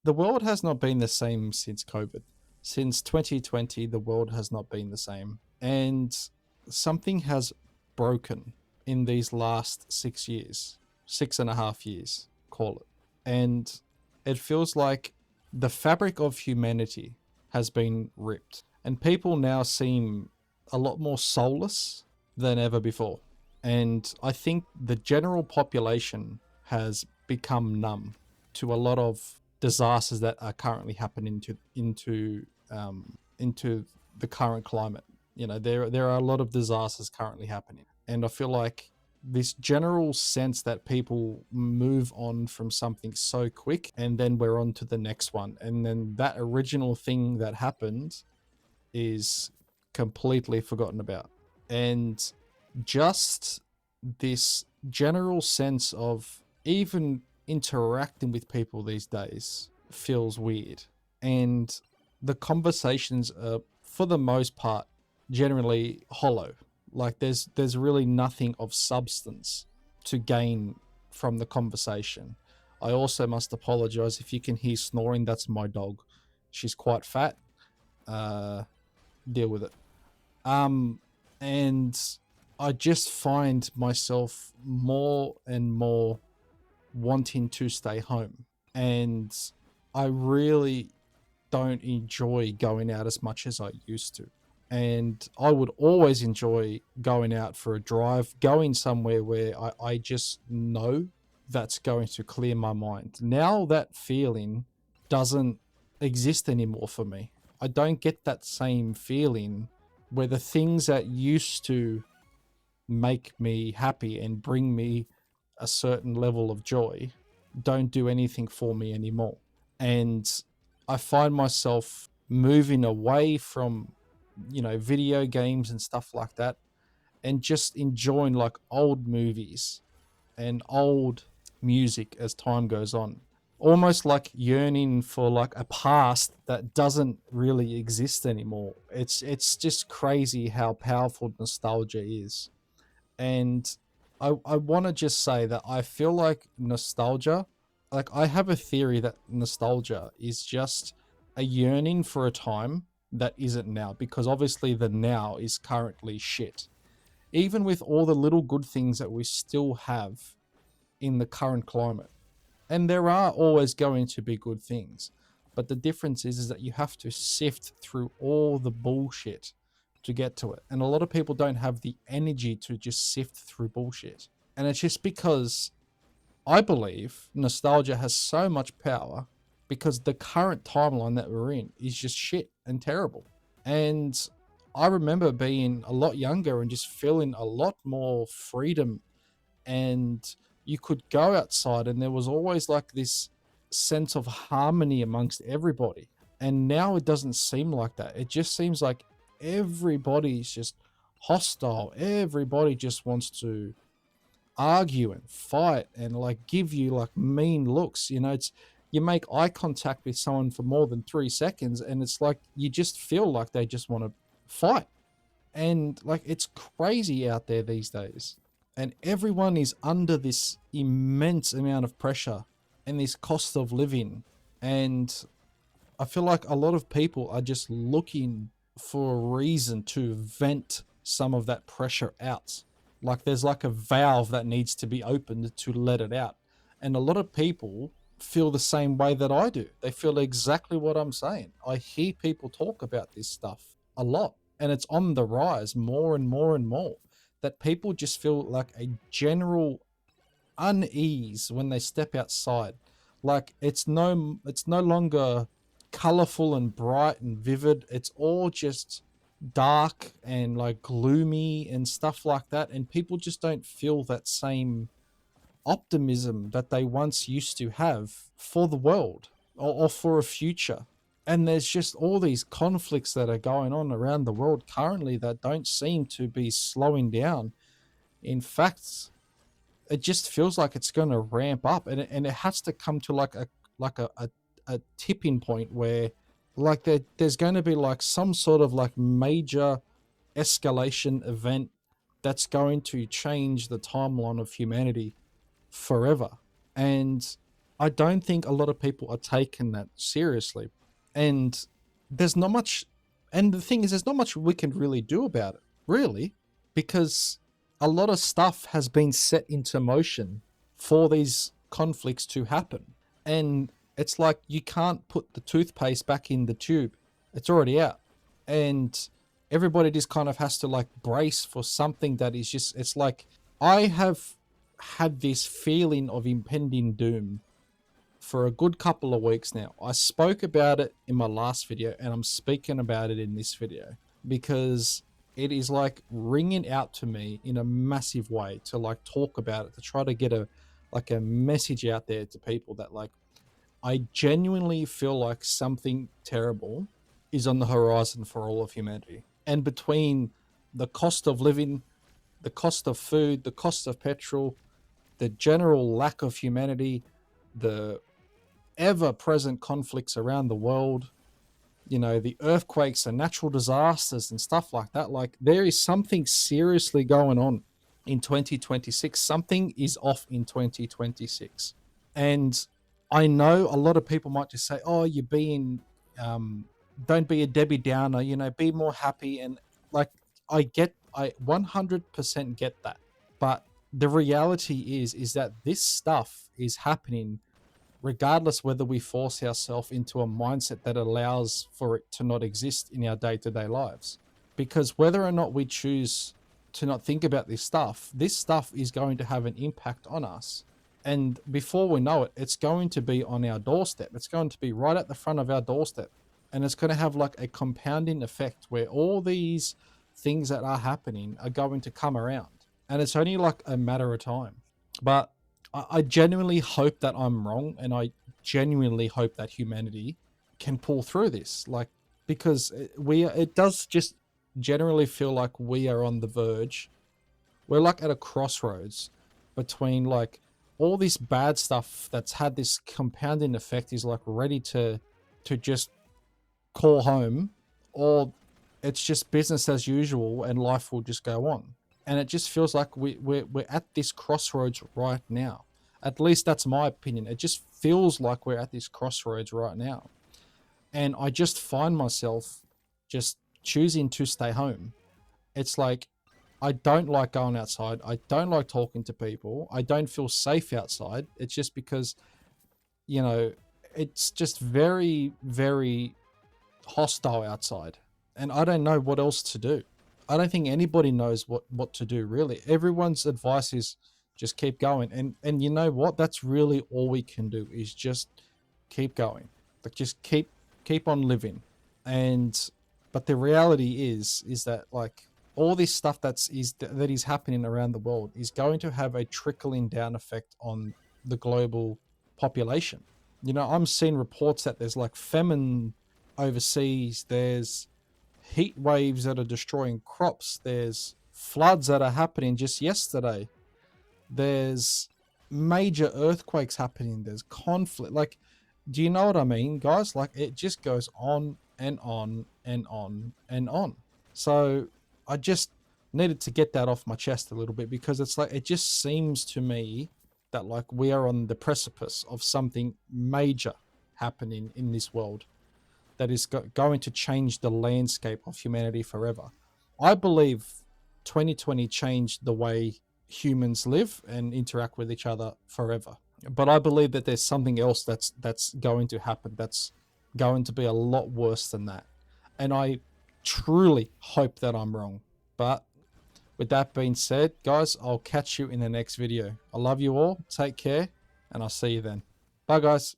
The world has not been the same since COVID. Since 2020, the world has not been the same. And something has broken in these last 6 years, 6.5 years, call it. And it feels like the fabric of humanity has been ripped. And people now seem a lot more soulless than ever before. And I think the general population has become numb to a lot of disasters that are currently happening into the current climate. You know, there are a lot of disasters currently happening, and I feel like this general sense that people move on from something so quick and then we're on to the next one, and then that original thing that happened is completely forgotten about. And just this general sense of even interacting with people these days feels weird. And the conversations are, for the most part, generally hollow. Like there's really nothing of substance to gain from the conversation. I also must apologize if you can hear snoring. That's my dog. She's quite fat. Uh, Deal with it. Um, and I just find myself more and more wanting to stay home. And I really don't enjoy going out as much as I used to. And I would always enjoy going out for a drive, going somewhere where I just know that's going to clear my mind. Now that feeling doesn't exist anymore for me. I don't get that same feeling where the things that used to make me happy and bring me a certain level of joy don't do anything for me anymore. And I find myself moving away from, video games and stuff like that, and just enjoying like old movies and old music as time goes on. Almost like yearning for like a past that doesn't really exist anymore. It's just crazy how powerful nostalgia is. And I want to just say that I feel like nostalgia, like I have a theory that nostalgia is just a yearning for a time that isn't now, because obviously the now is currently shit. Even with all the little good things that we still have in the current climate, and there are always going to be good things, but the difference is that you have to sift through all the bullshit to get to it, and a lot of people don't have the energy to just sift through bullshit. And it's just because I believe nostalgia has so much power because the current timeline that we're in is just shit and terrible. And I remember being a lot younger and just feeling a lot more freedom, and you could go outside and there was always like this sense of harmony amongst everybody. And now it doesn't seem like that. It just seems like everybody's just hostile. Everybody just wants to argue and fight and like give you like mean looks. It's you make eye contact with someone for more than 3 seconds and it's like you just feel like they just want to fight. And like it's crazy out there these days. And everyone is under this immense amount of pressure and this cost of living. And I feel like a lot of people are just looking for a reason to vent some of that pressure out. Like there's like a valve that needs to be opened to let it out. And a lot of people feel the same way that I do. They feel exactly what I'm saying. I hear people talk about this stuff a lot, and it's on the rise more and more and more, that people just feel like a general unease when they step outside. Like it's no longer colorful and bright and vivid. It's all just dark and like gloomy and stuff like that, and people just don't feel that same optimism that they once used to have for the world, or for a future. And there's just all these conflicts that are going on around the world currently that don't seem to be slowing down. In fact, it just feels like it's going to ramp up, and it has to come to like a tipping point where like there's going to be like some sort of like major escalation event that's going to change the timeline of humanity forever. And I don't think a lot of people are taking that seriously. And there's not much, and the thing is, there's not much we can really do about it, really, because a lot of stuff has been set into motion for these conflicts to happen. And it's like you can't put the toothpaste back in the tube, it's already out. And everybody just kind of has to like brace for something that is just, it's like, I have had this feeling of impending doom for a good couple of weeks now. I spoke about it in my last video and I'm speaking about it in this video because it is like ringing out to me in a massive way to like talk about it, to try to get a like a message out there to people that like I genuinely feel like something terrible is on the horizon for all of humanity. And between the cost of living, the cost of food, the cost of petrol, the general lack of humanity, the ever-present conflicts around the world, you know, the earthquakes and natural disasters and stuff like that, like there is something seriously going on in 2026. Something is off in 2026. And I know a lot of people might just say, oh, you're being don't be a Debbie Downer, you know, be more happy. And like I 100% get that. But the reality is that this stuff is happening regardless whether we force ourselves into a mindset that allows for it to not exist in our day-to-day lives. Because whether or not we choose to not think about this stuff is going to have an impact on us. And before we know it, it's going to be on our doorstep. It's going to be right at the front of our doorstep. And it's going to have like a compounding effect where all these things that are happening are going to come around. And it's only like a matter of time. But I genuinely hope that I'm wrong, and I genuinely hope that humanity can pull through this. Like, because it does just generally feel like we are on the verge. We're like at a crossroads between like all this bad stuff that's had this compounding effect is like ready to just call home, or it's just business as usual and life will just go on. And it just feels like we're at this crossroads right now. At least that's my opinion. It just feels like we're at this crossroads right now. And I just find myself just choosing to stay home. It's like, I don't like going outside. I don't like talking to people. I don't feel safe outside. It's just because, you know, it's just very, very hostile outside. And I don't know what else to do. I don't think anybody knows what to do, really. Everyone's advice is just keep going. And you know what? That's really all we can do is just keep going. Like just keep on living. But the reality is that like all this stuff that is happening around the world is going to have a trickling down effect on the global population. You know, I'm seeing reports that there's like famine overseas, there's heat waves that are destroying crops, there's floods that are happening just yesterday, there's major earthquakes happening, there's conflict. Like, do you know what I mean, guys? Like, it just goes on and on and on and on. So I just needed to get that off my chest a little bit, because it's like, it just seems to me that like we are on the precipice of something major happening in this world that is going to change the landscape of humanity forever. I believe 2020 changed the way humans live and interact with each other forever. But I believe that there's something else that's going to happen that's going to be a lot worse than that. And I truly hope that I'm wrong. But with that being said, guys, I'll catch you in the next video. I love you all. Take care, and I'll see you then. Bye, guys.